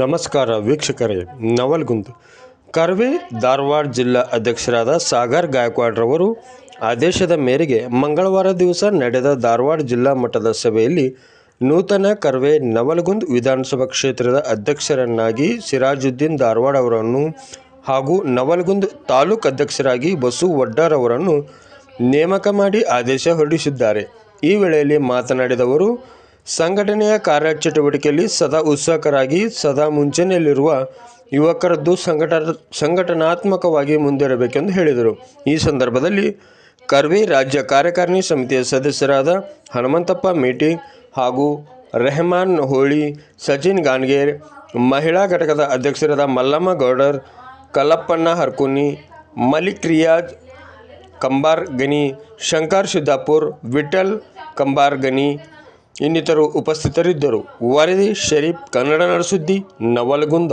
ನಮಸ್ಕಾರ ವೀಕ್ಷಕರೇ. ನವಲಗುಂದ ಕರ್ವೆ ಧಾರವಾಡ ಜಿಲ್ಲಾ ಅಧ್ಯಕ್ಷರಾದ ಸಾಗರ್ ಗಾಯಕ್ವಾಡ್ರವರು ಆದೇಶದ ಮೇರೆಗೆ ಮಂಗಳವಾರ ದಿವಸ ನಡೆದ ಧಾರವಾಡ ಜಿಲ್ಲಾ ಮಟ್ಟದ ಸಭೆಯಲ್ಲಿ ನೂತನ ಕರ್ವೆ ನವಲಗುಂದ ವಿಧಾನಸಭಾ ಕ್ಷೇತ್ರದ ಅಧ್ಯಕ್ಷರನ್ನಾಗಿ ಸಿರಾಜುದ್ದೀನ್ ಧಾರವಾಡ ಅವರನ್ನು ಹಾಗೂ ನವಲಗುಂದ ತಾಲೂಕು ಅಧ್ಯಕ್ಷರಾಗಿ ಬಸು ವಡ್ಡರ್ ಅವರನ್ನು ನೇಮಕ ಮಾಡಿ ಆದೇಶ ಹೊರಡಿಸಿದ್ದಾರೆ. ಈ ವೇಳೆಯಲ್ಲಿ ಮಾತನಾಡಿದವರು, ಸಂಘಟನೆಯ ಕಾರ್ಯಚಟುವಟಿಕೆಯಲ್ಲಿ ಸದಾ ಉತ್ಸುಕರಾಗಿ ಸದಾ ಮುಂಚೂಣಿಯಲ್ಲಿರುವ ಯುವಕರದ್ದು ಸಂಘಟನಾತ್ಮಕವಾಗಿ ಮುಂದಿರಬೇಕೆಂದು ಹೇಳಿದರು. ಈ ಸಂದರ್ಭದಲ್ಲಿ ಕರ್ವೆ ರಾಜ್ಯ ಕಾರ್ಯಕಾರಿಣಿ ಸಮಿತಿಯ ಸದಸ್ಯರಾದ ಹನುಮಂತಪ್ಪ ಮೇಟಿ ಹಾಗೂ ರೆಹಮಾನ್ ಹೋಳಿ, ಸಚಿನ್ ಗಾನ್ಗೇರ್, ಮಹಿಳಾ ಘಟಕದ ಅಧ್ಯಕ್ಷರಾದ ಮಲ್ಲಮ್ಮ ಗೌಡರ್, ಕಲ್ಲಪ್ಪಣ್ಣ ಹರ್ಕುನಿ, ಮಲಿಕ್ ರಿಯಾಜ್ ಕಂಬಾರಗನಿ, ಶಂಕರ್ ಸಿದ್ದಾಪುರ್, ವಿಠಲ್ ಕಂಬಾರಗನಿ ಇನ್ನಿತರರು ಉಪಸ್ಥಿತರಿದ್ದರು. ವರದಿ ಶರೀಫ್, ಕನ್ನಡ ನಾಡು ಸುದ್ದಿ, ನವಲಗುಂದ.